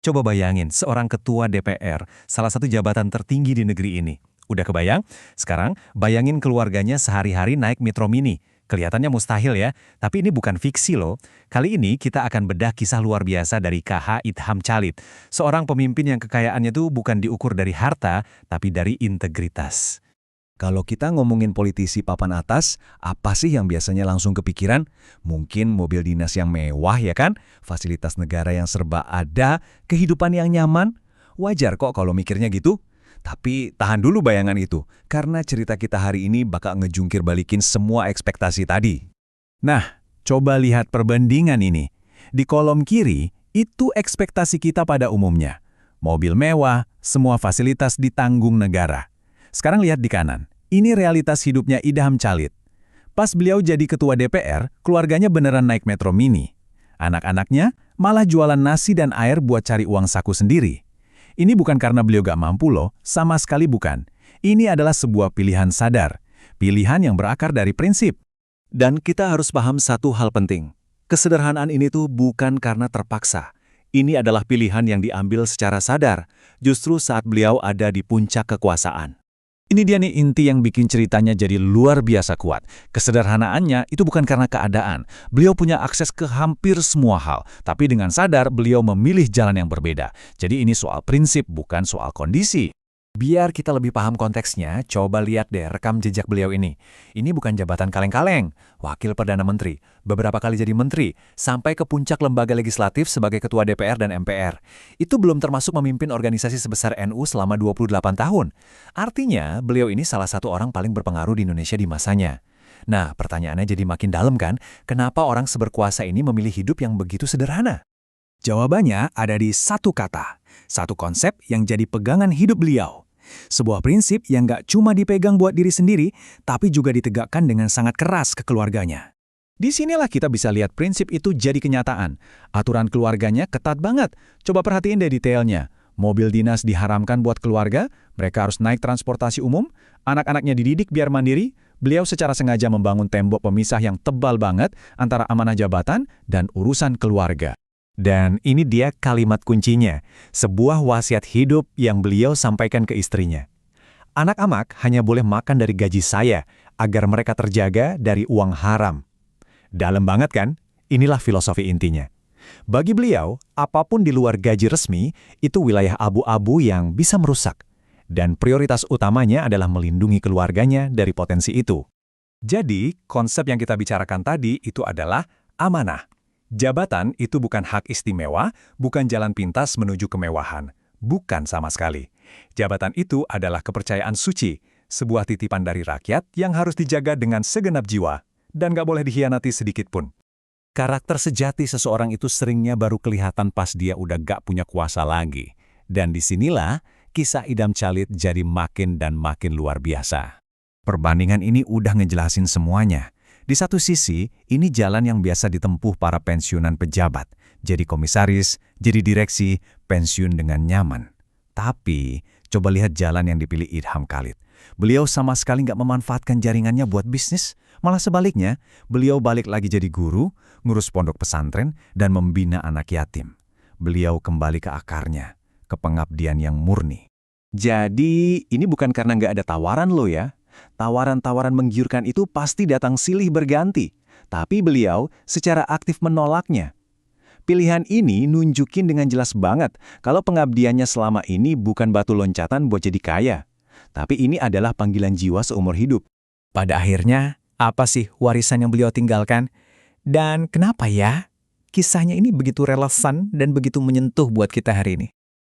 Coba bayangin, seorang ketua DPR, salah satu jabatan tertinggi di negeri ini. Udah kebayang? Sekarang, bayangin keluarganya sehari-hari naik Metro Mini. Kelihatannya mustahil ya, tapi ini bukan fiksi loh. Kali ini kita akan bedah kisah luar biasa dari KH Idham Calit. Seorang pemimpin yang kekayaannya tuh bukan diukur dari harta, tapi dari integritas. Kalau kita ngomongin politisi papan atas, apa sih yang biasanya langsung kepikiran? Mungkin mobil dinas yang mewah ya kan? Fasilitas negara yang serba ada, kehidupan yang nyaman? Wajar kok kalau mikirnya gitu. Tapi tahan dulu bayangan itu, karena cerita kita hari ini bakal ngejungkir balikin semua ekspektasi tadi. Nah, coba lihat perbandingan ini. Di kolom kiri, itu ekspektasi kita pada umumnya. Mobil mewah, semua fasilitas ditanggung negara. Sekarang lihat di kanan. Ini realitas hidupnya Idham Calit. Pas beliau jadi ketua DPR, keluarganya beneran naik Metro Mini. Anak-anaknya malah jualan nasi dan air buat cari uang saku sendiri. Ini bukan karena beliau gak mampu loh, sama sekali bukan. Ini adalah sebuah pilihan sadar. Pilihan yang berakar dari prinsip. Dan kita harus paham satu hal penting. Kesederhanaan ini tuh bukan karena terpaksa. Ini adalah pilihan yang diambil secara sadar, justru saat beliau ada di puncak kekuasaan. Ini dia nih inti yang bikin ceritanya jadi luar biasa kuat. Kesederhanaannya itu bukan karena keadaan. Beliau punya akses ke hampir semua hal. Tapi dengan sadar beliau memilih jalan yang berbeda. Jadi ini soal prinsip, bukan soal kondisi. Biar kita lebih paham konteksnya, coba lihat deh rekam jejak beliau ini. Ini bukan jabatan kaleng-kaleng, wakil Perdana Menteri, beberapa kali jadi menteri, sampai ke puncak lembaga legislatif sebagai ketua DPR dan MPR. Itu belum termasuk memimpin organisasi sebesar NU selama 28 tahun. Artinya, beliau ini salah satu orang paling berpengaruh di Indonesia di masanya. Nah, pertanyaannya jadi makin dalam kan, kenapa orang seberkuasa ini memilih hidup yang begitu sederhana? Jawabannya ada di satu kata, satu konsep yang jadi pegangan hidup beliau. Sebuah prinsip yang gak cuma dipegang buat diri sendiri, tapi juga ditegakkan dengan sangat keras ke keluarganya. Disinilah kita bisa lihat prinsip itu jadi kenyataan. Aturan keluarganya ketat banget. Coba perhatiin deh detailnya. Mobil dinas diharamkan buat keluarga, mereka harus naik transportasi umum, anak-anaknya dididik biar mandiri, beliau secara sengaja membangun tembok pemisah yang tebal banget antara amanah jabatan dan urusan keluarga. Dan ini dia kalimat kuncinya, sebuah wasiat hidup yang beliau sampaikan ke istrinya. Anak-anak hanya boleh makan dari gaji saya, agar mereka terjaga dari uang haram. Dalam banget kan? Inilah filosofi intinya. Bagi beliau, apapun di luar gaji resmi, itu wilayah abu-abu yang bisa merusak. Dan prioritas utamanya adalah melindungi keluarganya dari potensi itu. Jadi, konsep yang kita bicarakan tadi itu adalah amanah. Jabatan itu bukan hak istimewa, bukan jalan pintas menuju kemewahan. Bukan sama sekali. Jabatan itu adalah kepercayaan suci, sebuah titipan dari rakyat yang harus dijaga dengan segenap jiwa, dan gak boleh dikhianati sedikit pun. Karakter sejati seseorang itu seringnya baru kelihatan pas dia udah gak punya kuasa lagi. Dan disinilah kisah Idham Calit jadi makin dan makin luar biasa. Perbandingan ini udah ngejelasin semuanya. Di satu sisi, ini jalan yang biasa ditempuh para pensiunan pejabat. Jadi komisaris, jadi direksi, pensiun dengan nyaman. Tapi, coba lihat jalan yang dipilih Idham Calit. Beliau sama sekali nggak memanfaatkan jaringannya buat bisnis. Malah sebaliknya, beliau balik lagi jadi guru, ngurus pondok pesantren, dan membina anak yatim. Beliau kembali ke akarnya, ke pengabdian yang murni. Jadi, ini bukan karena nggak ada tawaran lo ya. Tawaran-tawaran menggiurkan itu pasti datang silih berganti, tapi beliau secara aktif menolaknya. Pilihan ini nunjukin dengan jelas banget kalau pengabdiannya selama ini bukan batu loncatan buat jadi kaya, tapi ini adalah panggilan jiwa seumur hidup. Pada akhirnya, apa sih warisan yang beliau tinggalkan? Dan kenapa ya? Kisahnya ini begitu relevan dan begitu menyentuh buat kita hari ini.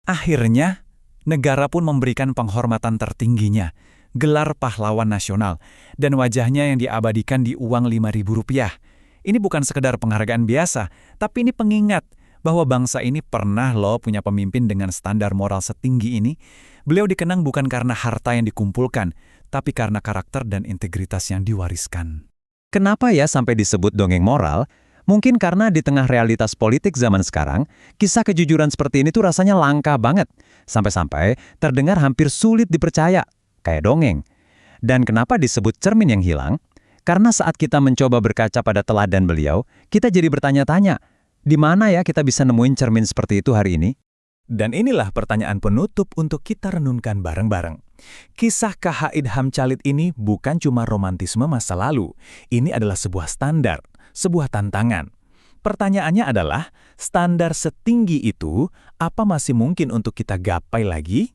Akhirnya, negara pun memberikan penghormatan tertingginya, gelar pahlawan nasional, dan wajahnya yang diabadikan di uang Rp5.000. Ini bukan sekedar penghargaan biasa, tapi ini pengingat bahwa bangsa ini pernah loh punya pemimpin dengan standar moral setinggi ini. Beliau dikenang bukan karena harta yang dikumpulkan, tapi karena karakter dan integritas yang diwariskan. Kenapa ya sampai disebut dongeng moral? Mungkin karena di tengah realitas politik zaman sekarang, kisah kejujuran seperti ini tuh rasanya langka banget. Sampai-sampai terdengar hampir sulit dipercaya. Kayak dongeng. Dan kenapa disebut cermin yang hilang? Karena saat kita mencoba berkaca pada teladan beliau, kita jadi bertanya-tanya, di mana ya kita bisa nemuin cermin seperti itu hari ini? Dan inilah pertanyaan penutup untuk kita renungkan bareng-bareng. Kisah KH Idham Chalid ini bukan cuma romantisme masa lalu. Ini adalah sebuah standar, sebuah tantangan. Pertanyaannya adalah, standar setinggi itu, apa masih mungkin untuk kita gapai lagi?